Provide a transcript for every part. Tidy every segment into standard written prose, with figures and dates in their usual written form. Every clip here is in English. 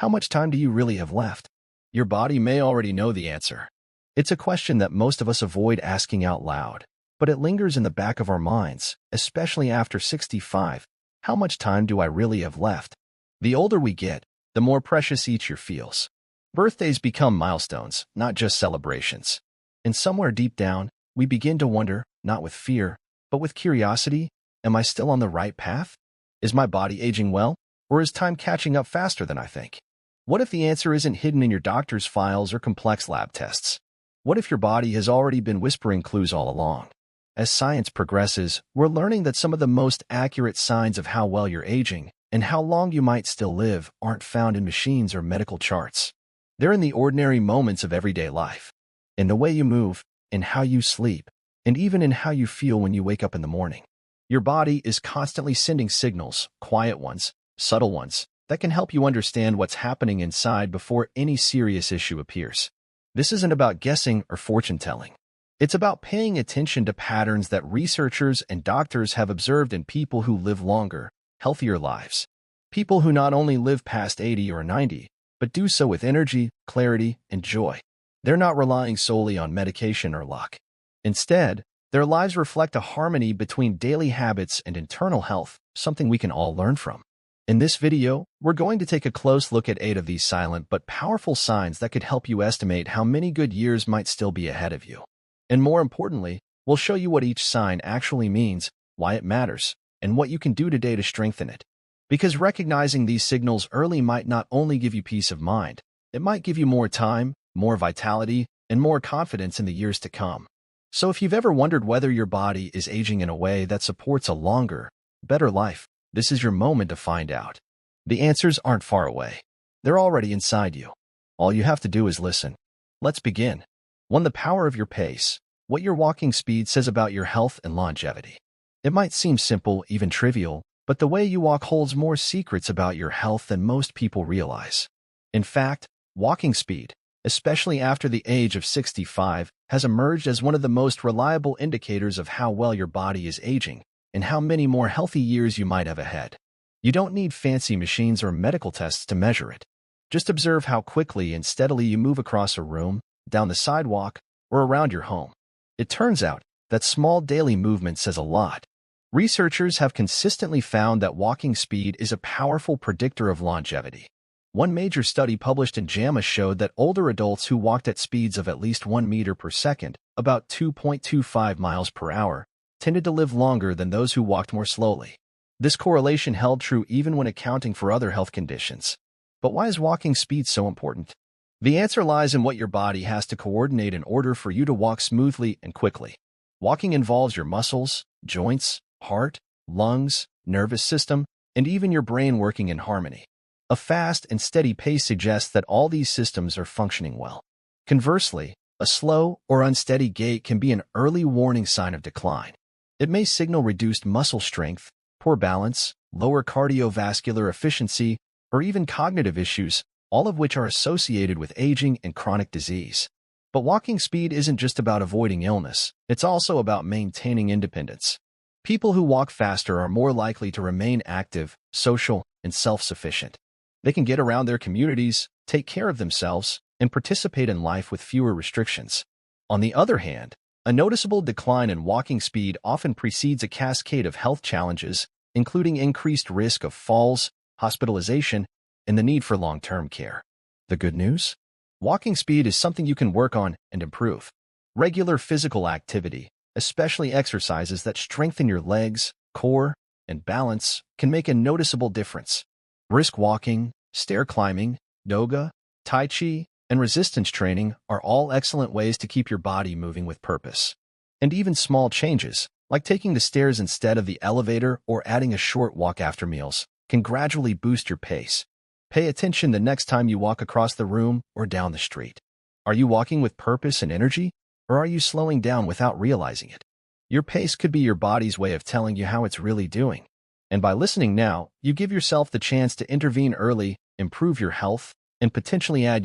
How much time do you really have left? Your body may already know the answer. It's a question that most of us avoid asking out loud, but it lingers in the back of our minds, especially after 65. How much time do I really have left? The older we get, the more precious each year feels. Birthdays become milestones, not just celebrations. And somewhere deep down, we begin to wonder, not with fear, but with curiosity, am I still on the right path? Is my body aging well, or is time catching up faster than I think? What if the answer isn't hidden in your doctor's files or complex lab tests? What if your body has already been whispering clues all along? As science progresses, we're learning that some of the most accurate signs of how well you're aging and how long you might still live aren't found in machines or medical charts. They're in the ordinary moments of everyday life, in the way you move, in how you sleep, and even in how you feel when you wake up in the morning. Your body is constantly sending signals, quiet ones, subtle ones, that can help you understand what's happening inside before any serious issue appears. This isn't about guessing or fortune-telling. It's about paying attention to patterns that researchers and doctors have observed in people who live longer, healthier lives. People who not only live past 80 or 90, but do so with energy, clarity, and joy. They're not relying solely on medication or luck. Instead, their lives reflect a harmony between daily habits and internal health, something we can all learn from. In this video, we're going to take a close look at 8 of these silent but powerful signs that could help you estimate how many good years might still be ahead of you. And more importantly, we'll show you what each sign actually means, why it matters, and what you can do today to strengthen it. Because recognizing these signals early might not only give you peace of mind, it might give you more time, more vitality, and more confidence in the years to come. So if you've ever wondered whether your body is aging in a way that supports a longer, better life, this is your moment to find out. The answers aren't far away. They're already inside you. All you have to do is listen. Let's begin. 1. The power of your pace. What your walking speed says about your health and longevity. It might seem simple, even trivial, but the way you walk holds more secrets about your health than most people realize. In fact, walking speed, especially after the age of 65, has emerged as one of the most reliable indicators of how well your body is aging and how many more healthy years you might have ahead. You don't need fancy machines or medical tests to measure it. Just observe how quickly and steadily you move across a room, down the sidewalk, or around your home. It turns out that small daily movement says a lot. Researchers have consistently found that walking speed is a powerful predictor of longevity. One major study published in JAMA showed that older adults who walked at speeds of at least 1 meter per second, about 2.25 miles per hour, tended to live longer than those who walked more slowly. This correlation held true even when accounting for other health conditions. But why is walking speed so important? The answer lies in what your body has to coordinate in order for you to walk smoothly and quickly. Walking involves your muscles, joints, heart, lungs, nervous system, and even your brain working in harmony. A fast and steady pace suggests that all these systems are functioning well. Conversely, a slow or unsteady gait can be an early warning sign of decline. It may signal reduced muscle strength, poor balance, lower cardiovascular efficiency, or even cognitive issues, all of which are associated with aging and chronic disease. But walking speed isn't just about avoiding illness, it's also about maintaining independence. People who walk faster are more likely to remain active, social, and self-sufficient. They can get around their communities, take care of themselves, and participate in life with fewer restrictions. On the other hand, a noticeable decline in walking speed often precedes a cascade of health challenges, including increased risk of falls, hospitalization, and the need for long-term care. The good news? Walking speed is something you can work on and improve. Regular physical activity, especially exercises that strengthen your legs, core, and balance, can make a noticeable difference. Brisk walking, stair climbing, yoga, tai chi, and resistance training are all excellent ways to keep your body moving with purpose. And even small changes, like taking the stairs instead of the elevator or adding a short walk after meals, can gradually boost your pace. Pay attention the next time you walk across the room or down the street. Are you walking with purpose and energy, or are you slowing down without realizing it? Your pace could be your body's way of telling you how it's really doing. And by listening now, you give yourself the chance to intervene early, improve your health, and potentially add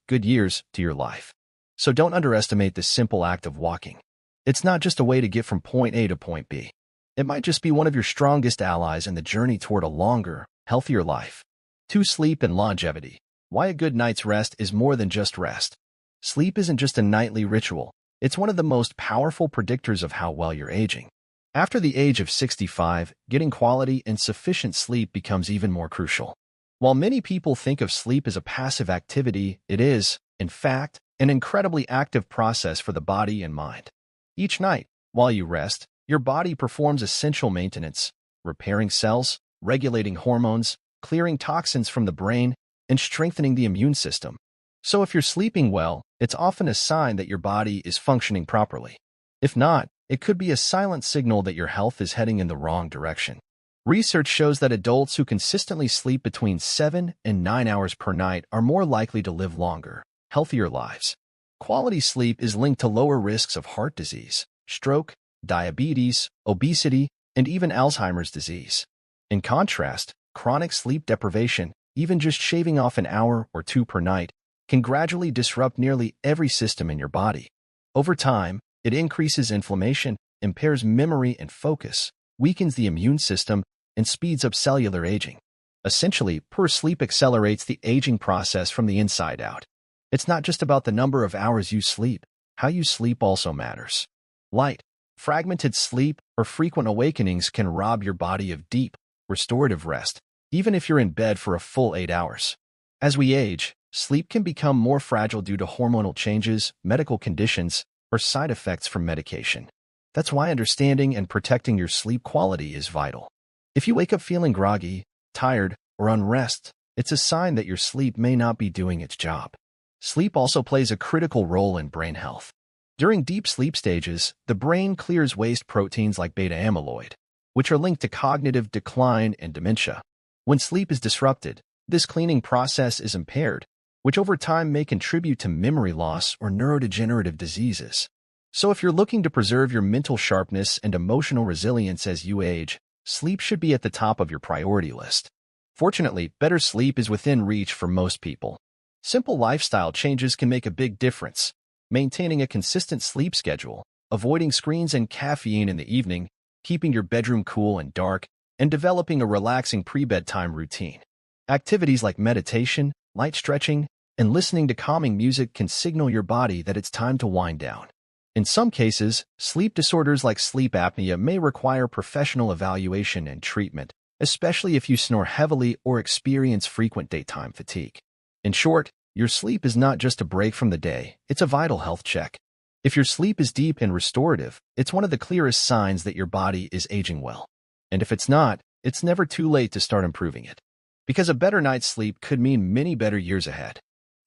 good years, to your life. So don't underestimate this simple act of walking. It's not just a way to get from point A to point B. It might just be one of your strongest allies in the journey toward a longer, healthier life. 2. Sleep and longevity. Why a good night's rest is more than just rest. Sleep isn't just a nightly ritual. It's one of the most powerful predictors of how well you're aging. After the age of 65, getting quality and sufficient sleep becomes even more crucial. While many people think of sleep as a passive activity, it is, in fact, an incredibly active process for the body and mind. Each night, while you rest, your body performs essential maintenance, repairing cells, regulating hormones, clearing toxins from the brain, and strengthening the immune system. So if you're sleeping well, it's often a sign that your body is functioning properly. If not, it could be a silent signal that your health is heading in the wrong direction. Research shows that adults who consistently sleep between 7 and 9 hours per night are more likely to live longer, healthier lives. Quality sleep is linked to lower risks of heart disease, stroke, diabetes, obesity, and even Alzheimer's disease. In contrast, chronic sleep deprivation, even just shaving off an hour or two per night, can gradually disrupt nearly every system in your body. Over time, it increases inflammation, impairs memory and focus, weakens the immune system, and speeds up cellular aging. Essentially, poor sleep accelerates the aging process from the inside out. It's not just about the number of hours you sleep. How you sleep also matters. Light, fragmented sleep, or frequent awakenings can rob your body of deep, restorative rest, even if you're in bed for a full 8 hours. As we age, sleep can become more fragile due to hormonal changes, medical conditions, or side effects from medication. That's why understanding and protecting your sleep quality is vital. If you wake up feeling groggy, tired, or unrest, it's a sign that your sleep may not be doing its job. Sleep also plays a critical role in brain health. During deep sleep stages, the brain clears waste proteins like beta amyloid, which are linked to cognitive decline and dementia. When sleep is disrupted, this cleaning process is impaired, which over time may contribute to memory loss or neurodegenerative diseases. So if you're looking to preserve your mental sharpness and emotional resilience as you age, sleep should be at the top of your priority list. Fortunately, better sleep is within reach for most people. Simple lifestyle changes can make a big difference. Maintaining a consistent sleep schedule, avoiding screens and caffeine in the evening, keeping your bedroom cool and dark, and developing a relaxing pre-bedtime routine. Activities like meditation, light stretching, and listening to calming music can signal your body that it's time to wind down. In some cases, sleep disorders like sleep apnea may require professional evaluation and treatment, especially if you snore heavily or experience frequent daytime fatigue. In short, your sleep is not just a break from the day, it's a vital health check. If your sleep is deep and restorative, it's one of the clearest signs that your body is aging well. And if it's not, it's never too late to start improving it. Because a better night's sleep could mean many better years ahead.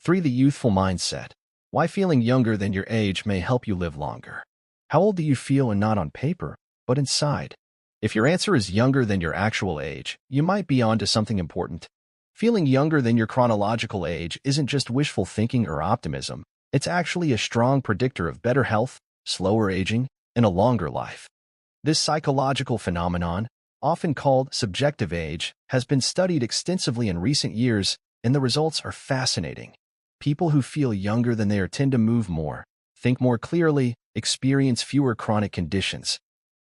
3. The youthful mindset. Why feeling younger than your age may help you live longer. How old do you feel, and not on paper, but inside? If your answer is younger than your actual age, you might be onto something important. Feeling younger than your chronological age isn't just wishful thinking or optimism. It's actually a strong predictor of better health, slower aging, and a longer life. This psychological phenomenon, often called subjective age, has been studied extensively in recent years, and the results are fascinating. People who feel younger than they are tend to move more, think more clearly, experience fewer chronic conditions,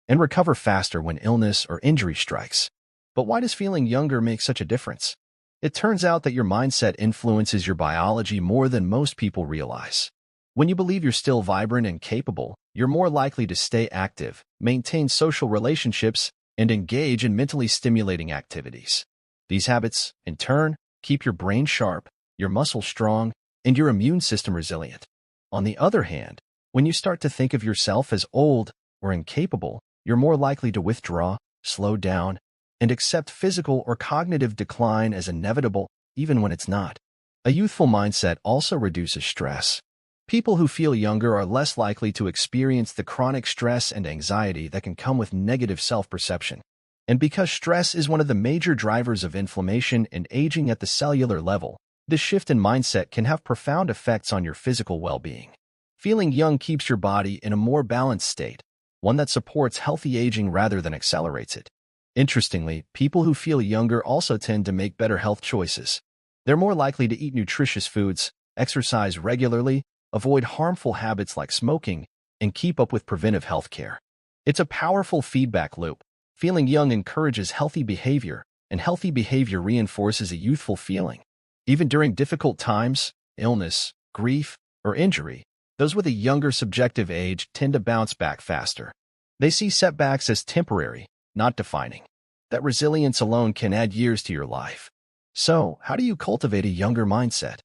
and recover faster when illness or injury strikes. But why does feeling younger make such a difference? It turns out that your mindset influences your biology more than most people realize. When you believe you're still vibrant and capable, you're more likely to stay active, maintain social relationships, and engage in mentally stimulating activities. These habits, in turn, keep your brain sharp, your muscles strong, and your immune system resilient. On the other hand, when you start to think of yourself as old or incapable, you're more likely to withdraw, slow down, and accept physical or cognitive decline as inevitable, even when it's not. A youthful mindset also reduces stress. People who feel younger are less likely to experience the chronic stress and anxiety that can come with negative self-perception. And because stress is one of the major drivers of inflammation and aging at the cellular level, this shift in mindset can have profound effects on your physical well-being. Feeling young keeps your body in a more balanced state, one that supports healthy aging rather than accelerates it. Interestingly, people who feel younger also tend to make better health choices. They're more likely to eat nutritious foods, exercise regularly, avoid harmful habits like smoking, and keep up with preventive health care. It's a powerful feedback loop. Feeling young encourages healthy behavior, and healthy behavior reinforces a youthful feeling. Even during difficult times, illness, grief, or injury, those with a younger subjective age tend to bounce back faster. They see setbacks as temporary, not defining. That resilience alone can add years to your life. So, how do you cultivate a younger mindset?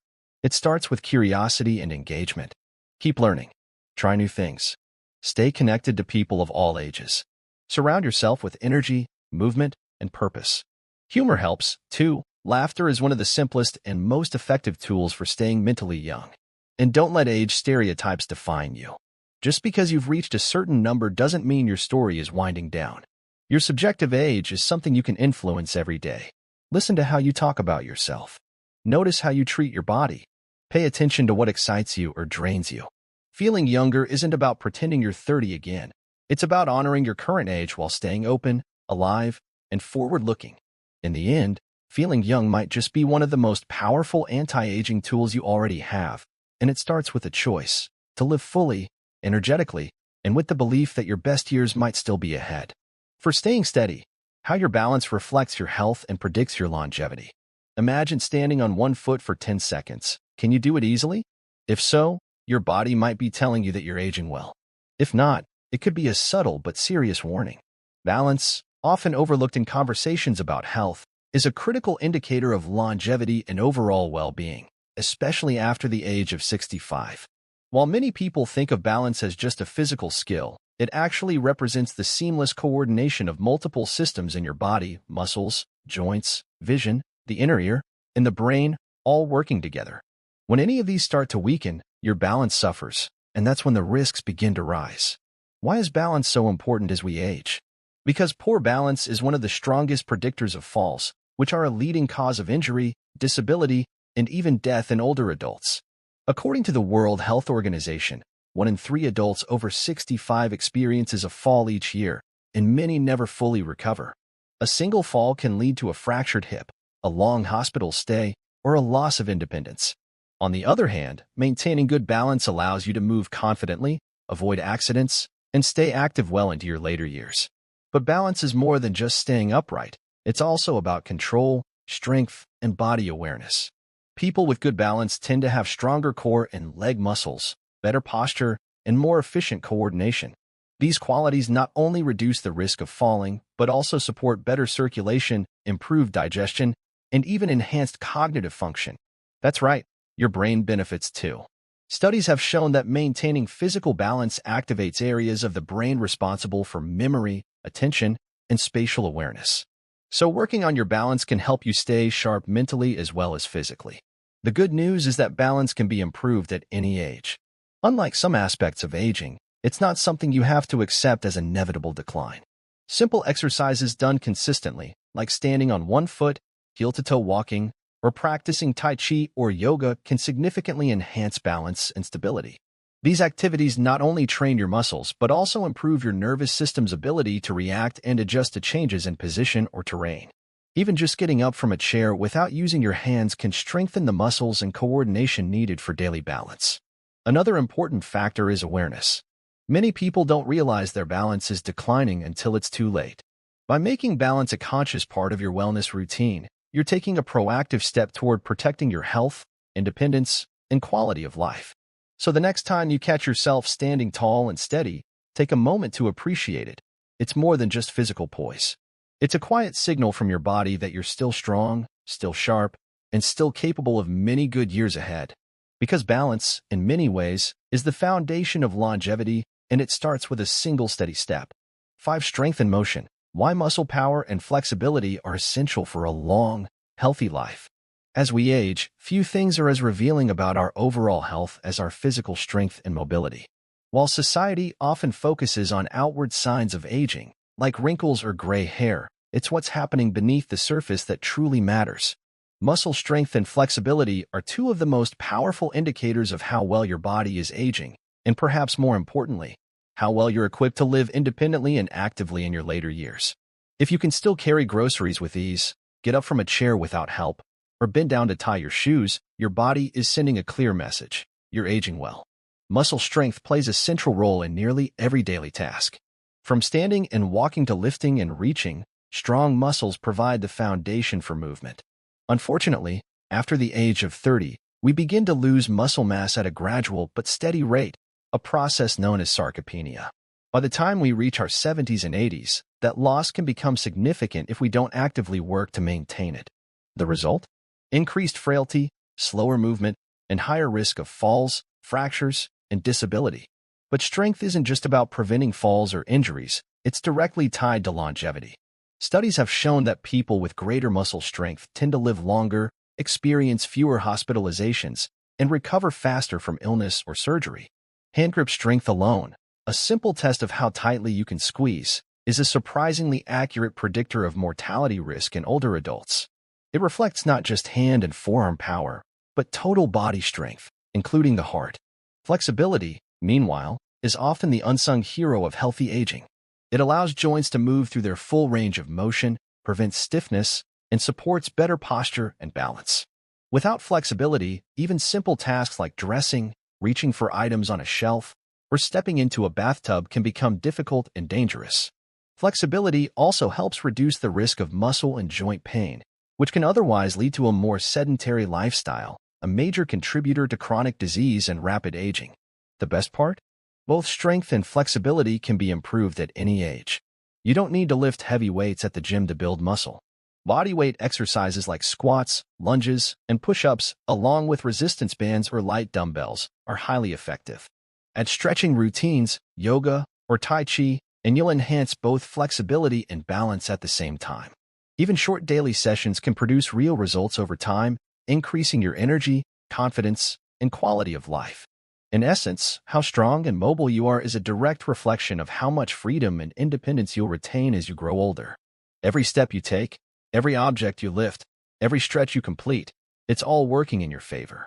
It starts with curiosity and engagement. Keep learning. Try new things. Stay connected to people of all ages. Surround yourself with energy, movement, and purpose. Humor helps, too. Laughter is one of the simplest and most effective tools for staying mentally young. And don't let age stereotypes define you. Just because you've reached a certain number doesn't mean your story is winding down. Your subjective age is something you can influence every day. Listen to how you talk about yourself. Notice how you treat your body. Pay attention to what excites you or drains you. Feeling younger isn't about pretending you're 30 again. It's about honoring your current age while staying open, alive, and forward-looking. In the end, feeling young might just be one of the most powerful anti-aging tools you already have, and it starts with a choice to live fully, energetically, and with the belief that your best years might still be ahead. For staying steady, how your balance reflects your health and predicts your longevity. Imagine standing on one foot for 10 seconds. Can you do it easily? If so, your body might be telling you that you're aging well. If not, it could be a subtle but serious warning. Balance, often overlooked in conversations about health, is a critical indicator of longevity and overall well-being, especially after the age of 65. While many people think of balance as just a physical skill, it actually represents the seamless coordination of multiple systems in your body: muscles, joints, vision, the inner ear, and the brain, all working together. When any of these start to weaken, your balance suffers, and that's when the risks begin to rise. Why is balance so important as we age? Because poor balance is one of the strongest predictors of falls, which are a leading cause of injury, disability, and even death in older adults. According to the World Health Organization, 1 in 3 adults over 65 experiences a fall each year, and many never fully recover. A single fall can lead to a fractured hip, a long hospital stay, or a loss of independence. On the other hand, maintaining good balance allows you to move confidently, avoid accidents, and stay active well into your later years. But balance is more than just staying upright. It's also about control, strength, and body awareness. People with good balance tend to have stronger core and leg muscles, better posture, and more efficient coordination. These qualities not only reduce the risk of falling, but also support better circulation, improved digestion, and even enhanced cognitive function. That's right, your brain benefits too. Studies have shown that maintaining physical balance activates areas of the brain responsible for memory, attention, and spatial awareness. So working on your balance can help you stay sharp mentally as well as physically. The good news is that balance can be improved at any age. Unlike some aspects of aging, it's not something you have to accept as inevitable decline. Simple exercises done consistently, like standing on one foot, heel-to-toe walking, or practicing Tai Chi or yoga, can significantly enhance balance and stability. These activities not only train your muscles, but also improve your nervous system's ability to react and adjust to changes in position or terrain. Even just getting up from a chair without using your hands can strengthen the muscles and coordination needed for daily balance. Another important factor is awareness. Many people don't realize their balance is declining until it's too late. By making balance a conscious part of your wellness routine, you're taking a proactive step toward protecting your health, independence, and quality of life. So the next time you catch yourself standing tall and steady, take a moment to appreciate it. It's more than just physical poise. It's a quiet signal from your body that you're still strong, still sharp, and still capable of many good years ahead. Because balance, in many ways, is the foundation of longevity, and it starts with a single steady step. 5. Strength and motion. Why muscle power and flexibility are essential for a long, healthy life. As we age, few things are as revealing about our overall health as our physical strength and mobility. While society often focuses on outward signs of aging, like wrinkles or gray hair, it's what's happening beneath the surface that truly matters. Muscle strength and flexibility are two of the most powerful indicators of how well your body is aging, and perhaps more importantly, how well you're equipped to live independently and actively in your later years. If you can still carry groceries with ease, get up from a chair without help, or bend down to tie your shoes, your body is sending a clear message: you're aging well. Muscle strength plays a central role in nearly every daily task. From standing and walking to lifting and reaching, strong muscles provide the foundation for movement. Unfortunately, After the age of 30, we begin to lose muscle mass at a gradual but steady rate, a process known as sarcopenia. By the time we reach our 70s and 80s, that loss can become significant if we don't actively work to maintain it. The result? Increased frailty, slower movement, and higher risk of falls, fractures, and disability. But strength isn't just about preventing falls or injuries, it's directly tied to longevity. Studies have shown that people with greater muscle strength tend to live longer, experience fewer hospitalizations, and recover faster from illness or surgery. Hand grip strength alone, a simple test of how tightly you can squeeze, is a surprisingly accurate predictor of mortality risk in older adults. It reflects not just hand and forearm power, but total body strength, including the heart. Flexibility, meanwhile, is often the unsung hero of healthy aging. It allows joints to move through their full range of motion, prevents stiffness, and supports better posture and balance. Without flexibility, even simple tasks like dressing, reaching for items on a shelf, or stepping into a bathtub can become difficult and dangerous. Flexibility also helps reduce the risk of muscle and joint pain, which can otherwise lead to a more sedentary lifestyle, a major contributor to chronic disease and rapid aging. The best part? Both strength and flexibility can be improved at any age. You don't need to lift heavy weights at the gym to build muscle. Bodyweight exercises like squats, lunges, and push-ups, along with resistance bands or light dumbbells, are highly effective. Add stretching routines, yoga, or Tai Chi, and you'll enhance both flexibility and balance at the same time. Even short daily sessions can produce real results over time, increasing your energy, confidence, and quality of life. In essence, how strong and mobile you are is a direct reflection of how much freedom and independence you'll retain as you grow older. Every step you take, every object you lift, every stretch you complete, it's all working in your favor.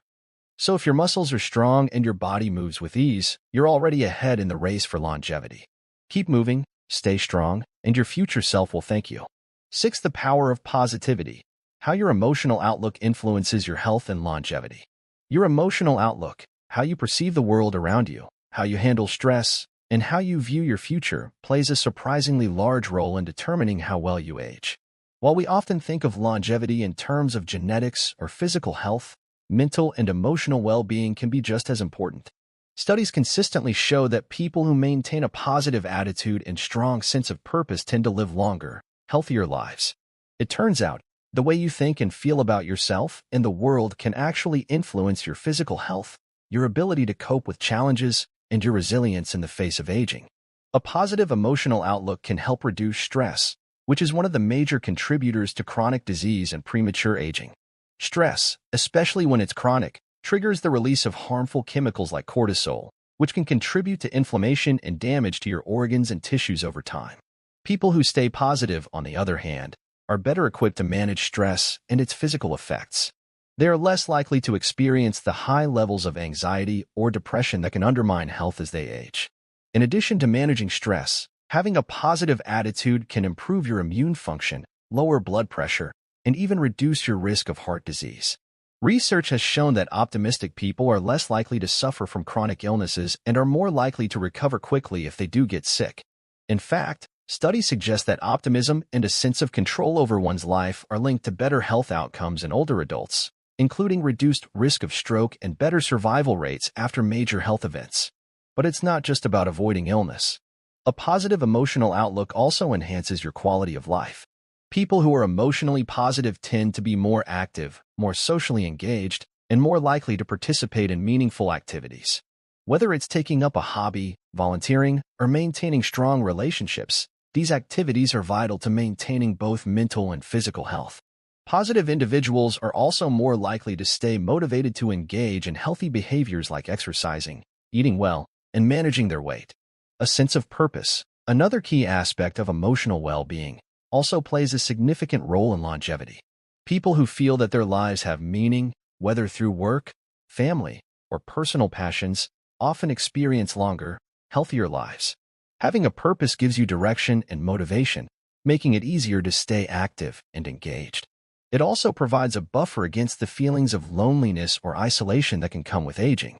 So if your muscles are strong and your body moves with ease, you're already ahead in the race for longevity. Keep moving, stay strong, and your future self will thank you. 6. The power of positivity. How your emotional outlook influences your health and longevity. Your emotional outlook, how you perceive the world around you, how you handle stress, and how you view your future, plays a surprisingly large role in determining how well you age. While we often think of longevity in terms of genetics or physical health, mental and emotional well-being can be just as important. Studies consistently show that people who maintain a positive attitude and strong sense of purpose tend to live longer, healthier lives. It turns out, the way you think and feel about yourself and the world can actually influence your physical health, your ability to cope with challenges, and your resilience in the face of aging. A positive emotional outlook can help reduce stress, which is one of the major contributors to chronic disease and premature aging. Stress, especially when it's chronic, triggers the release of harmful chemicals like cortisol, which can contribute to inflammation and damage to your organs and tissues over time. People who stay positive, on the other hand, are better equipped to manage stress and its physical effects. They are less likely to experience the high levels of anxiety or depression that can undermine health as they age. In addition to managing stress, having a positive attitude can improve your immune function, lower blood pressure, and even reduce your risk of heart disease. Research has shown that optimistic people are less likely to suffer from chronic illnesses and are more likely to recover quickly if they do get sick. In fact, studies suggest that optimism and a sense of control over one's life are linked to better health outcomes in older adults, including reduced risk of stroke and better survival rates after major health events. But it's not just about avoiding illness. A positive emotional outlook also enhances your quality of life. People who are emotionally positive tend to be more active, more socially engaged, and more likely to participate in meaningful activities. Whether it's taking up a hobby, volunteering, or maintaining strong relationships, these activities are vital to maintaining both mental and physical health. Positive individuals are also more likely to stay motivated to engage in healthy behaviors like exercising, eating well, and managing their weight. A sense of purpose, another key aspect of emotional well-being, also plays a significant role in longevity. People who feel that their lives have meaning, whether through work, family, or personal passions, often experience longer, healthier lives. Having a purpose gives you direction and motivation, making it easier to stay active and engaged. It also provides a buffer against the feelings of loneliness or isolation that can come with aging.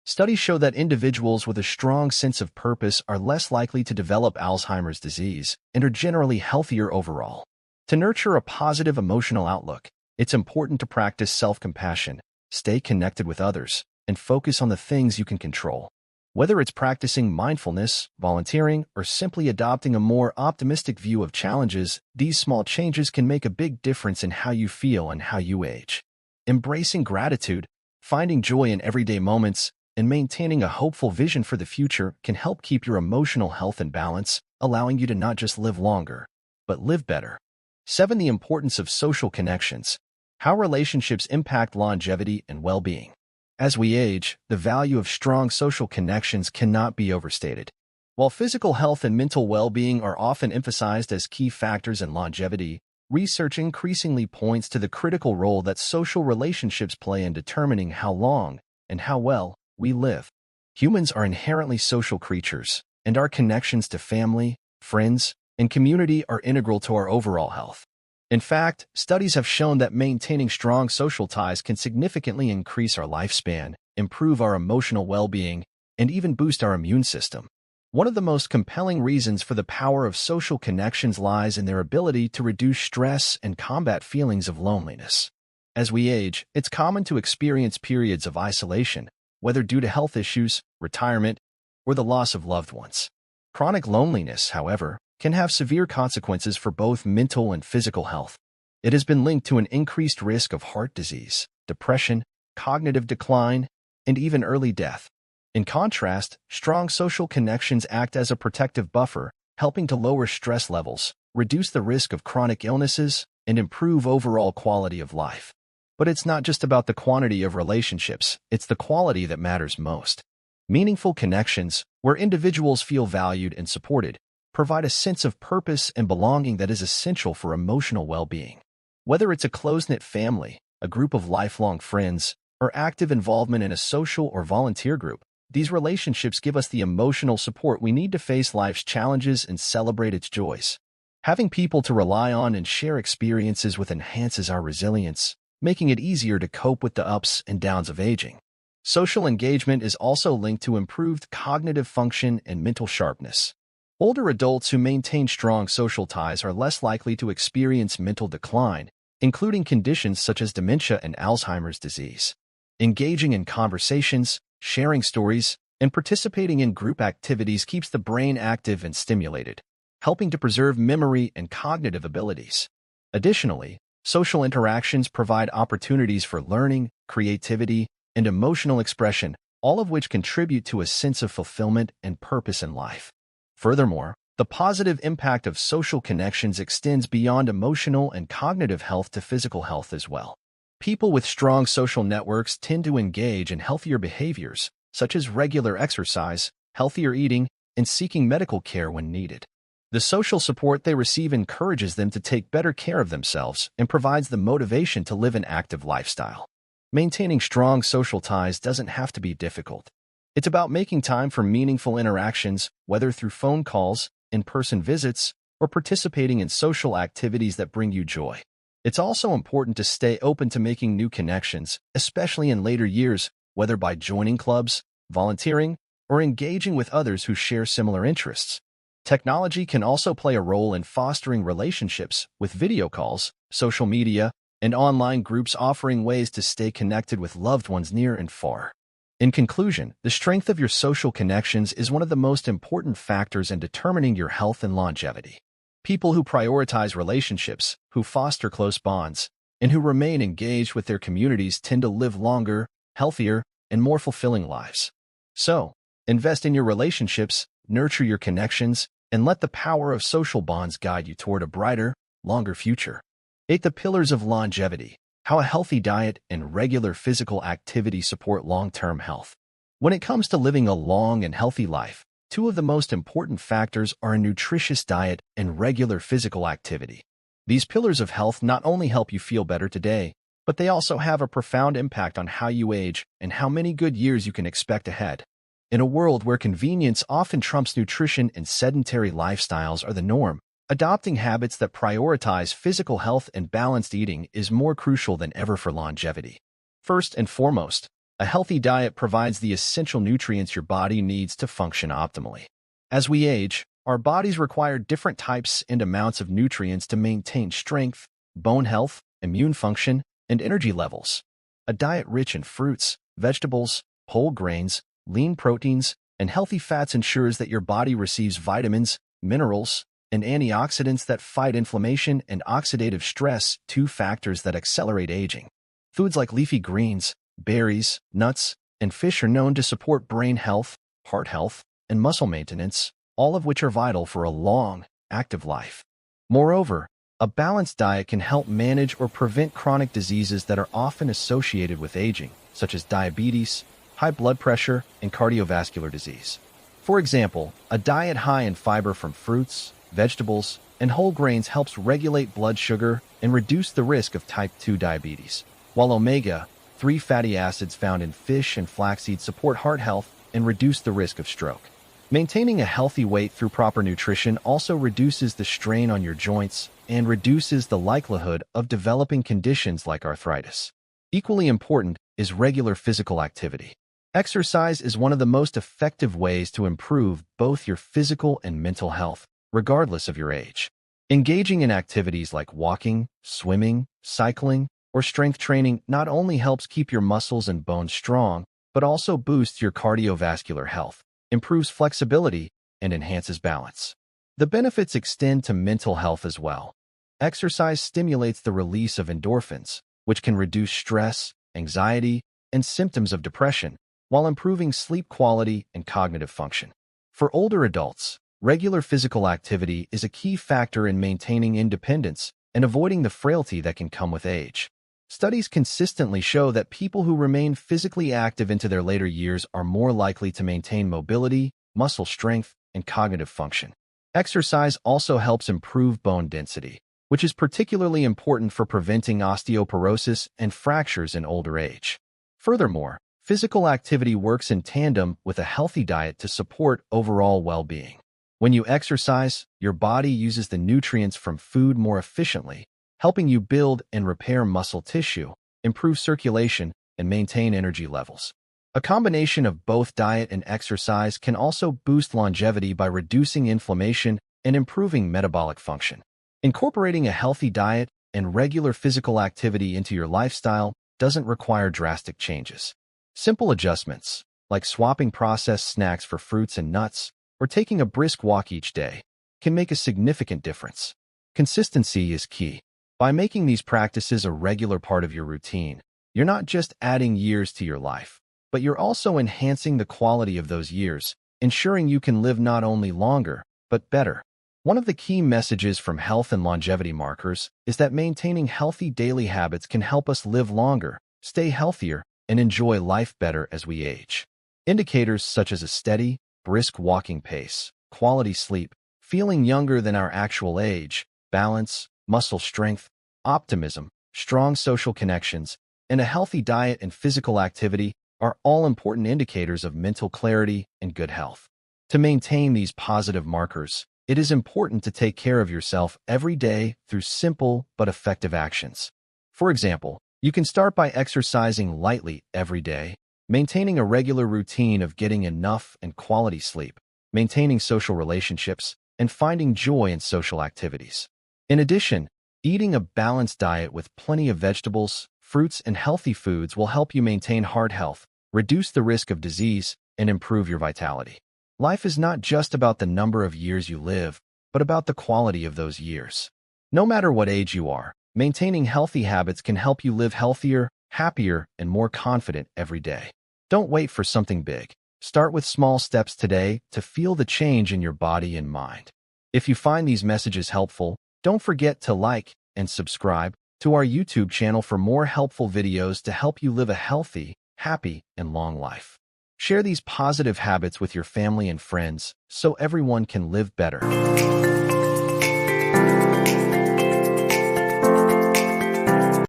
Studies show that individuals with a strong sense of purpose are less likely to develop Alzheimer's disease and are generally healthier overall. To nurture a positive emotional outlook, It's important to practice self-compassion, stay connected with others, and focus on the things you can control. Whether it's practicing mindfulness, volunteering, or simply adopting a more optimistic view of challenges, these small changes can make a big difference in how you feel and how you age. Embracing gratitude, finding joy in everyday moments, and maintaining a hopeful vision for the future can help keep your emotional health in balance, allowing you to not just live longer, but live better. 7. The importance of social connections. How relationships impact longevity and well-being. As we age, the value of strong social connections cannot be overstated. While physical health and mental well-being are often emphasized as key factors in longevity, research increasingly points to the critical role that social relationships play in determining how long and how well we live. Humans are inherently social creatures, and our connections to family, friends, and community are integral to our overall health. In fact, studies have shown that maintaining strong social ties can significantly increase our lifespan, improve our emotional well-being, and even boost our immune system. One of the most compelling reasons for the power of social connections lies in their ability to reduce stress and combat feelings of loneliness. As we age, it's common to experience periods of isolation, whether due to health issues, retirement, or the loss of loved ones. Chronic loneliness, however, can have severe consequences for both mental and physical health. It has been linked to an increased risk of heart disease, depression, cognitive decline, and even early death. In contrast, strong social connections act as a protective buffer, helping to lower stress levels, reduce the risk of chronic illnesses, and improve overall quality of life. But it's not just about the quantity of relationships, it's the quality that matters most. Meaningful connections, where individuals feel valued and supported, provide a sense of purpose and belonging that is essential for emotional well-being. Whether it's a close-knit family, a group of lifelong friends, or active involvement in a social or volunteer group, these relationships give us the emotional support we need to face life's challenges and celebrate its joys. Having people to rely on and share experiences with enhances our resilience, making it easier to cope with the ups and downs of aging. Social engagement is also linked to improved cognitive function and mental sharpness. Older adults who maintain strong social ties are less likely to experience mental decline, including conditions such as dementia and Alzheimer's disease. Engaging in conversations, sharing stories, and participating in group activities keeps the brain active and stimulated, helping to preserve memory and cognitive abilities. Additionally, social interactions provide opportunities for learning, creativity, and emotional expression, all of which contribute to a sense of fulfillment and purpose in life. Furthermore, the positive impact of social connections extends beyond emotional and cognitive health to physical health as well. People with strong social networks tend to engage in healthier behaviors, such as regular exercise, healthier eating, and seeking medical care when needed. The social support they receive encourages them to take better care of themselves and provides the motivation to live an active lifestyle. Maintaining strong social ties doesn't have to be difficult. It's about making time for meaningful interactions, whether through phone calls, in-person visits, or participating in social activities that bring you joy. It's also important to stay open to making new connections, especially in later years, whether by joining clubs, volunteering, or engaging with others who share similar interests. Technology can also play a role in fostering relationships, with video calls, social media, and online groups offering ways to stay connected with loved ones near and far. In conclusion, the strength of your social connections is one of the most important factors in determining your health and longevity. People who prioritize relationships, who foster close bonds, and who remain engaged with their communities tend to live longer, healthier, and more fulfilling lives. So, invest in your relationships, nurture your connections, and let the power of social bonds guide you toward a brighter, longer future. 8. The pillars of longevity. How a healthy diet and regular physical activity support long-term health. When it comes to living a long and healthy life, two of the most important factors are a nutritious diet and regular physical activity. These pillars of health not only help you feel better today, but they also have a profound impact on how you age and how many good years you can expect ahead. In a world where convenience often trumps nutrition and sedentary lifestyles are the norm, adopting habits that prioritize physical health and balanced eating is more crucial than ever for longevity. First and foremost, a healthy diet provides the essential nutrients your body needs to function optimally. As we age, our bodies require different types and amounts of nutrients to maintain strength, bone health, immune function, and energy levels. A diet rich in fruits, vegetables, whole grains, lean proteins, and healthy fats ensures that your body receives vitamins, minerals, and antioxidants that fight inflammation and oxidative stress, two factors that accelerate aging. Foods like leafy greens, berries, nuts, and fish are known to support brain health, heart health, and muscle maintenance, all of which are vital for a long, active life. Moreover, a balanced diet can help manage or prevent chronic diseases that are often associated with aging, such as diabetes, high blood pressure, and cardiovascular disease. For example, a diet high in fiber from fruits, vegetables, and whole grains helps regulate blood sugar and reduce the risk of type 2 diabetes, while omega-3 fatty acids found in fish and flaxseed support heart health and reduce the risk of stroke. Maintaining a healthy weight through proper nutrition also reduces the strain on your joints and reduces the likelihood of developing conditions like arthritis. Equally important is regular physical activity. Exercise is one of the most effective ways to improve both your physical and mental health, regardless of your age. Engaging in activities like walking, swimming, cycling, or strength training not only helps keep your muscles and bones strong, but also boosts your cardiovascular health, improves flexibility, and enhances balance. The benefits extend to mental health as well. Exercise stimulates the release of endorphins, which can reduce stress, anxiety, and symptoms of depression, while improving sleep quality and cognitive function. For older adults, regular physical activity is a key factor in maintaining independence and avoiding the frailty that can come with age. Studies consistently show that people who remain physically active into their later years are more likely to maintain mobility, muscle strength, and cognitive function. Exercise also helps improve bone density, which is particularly important for preventing osteoporosis and fractures in older age. Furthermore, physical activity works in tandem with a healthy diet to support overall well-being. When you exercise, your body uses the nutrients from food more efficiently, helping you build and repair muscle tissue, improve circulation, and maintain energy levels. A combination of both diet and exercise can also boost longevity by reducing inflammation and improving metabolic function. Incorporating a healthy diet and regular physical activity into your lifestyle doesn't require drastic changes. Simple adjustments, like swapping processed snacks for fruits and nuts, or taking a brisk walk each day, can make a significant difference. Consistency is key. By making these practices a regular part of your routine, you're not just adding years to your life, but you're also enhancing the quality of those years, ensuring you can live not only longer, but better. One of the key messages from health and longevity markers is that maintaining healthy daily habits can help us live longer, stay healthier, and enjoy life better as we age. Indicators such as a steady, brisk walking pace, quality sleep, feeling younger than our actual age, balance, muscle strength, optimism, strong social connections, and a healthy diet and physical activity are all important indicators of mental clarity and good health. To maintain these positive markers, it is important to take care of yourself every day through simple but effective actions. For example, you can start by exercising lightly every day, maintaining a regular routine of getting enough and quality sleep, maintaining social relationships, and finding joy in social activities. In addition, eating a balanced diet with plenty of vegetables, fruits, and healthy foods will help you maintain heart health, reduce the risk of disease, and improve your vitality. Life is not just about the number of years you live, but about the quality of those years. No matter what age you are, maintaining healthy habits can help you live healthier, happier, and more confident every day. Don't wait for something big. Start with small steps today to feel the change in your body and mind. If you find these messages helpful, don't forget to like and subscribe to our YouTube channel for more helpful videos to help you live a healthy, happy, and long life. Share these positive habits with your family and friends so everyone can live better.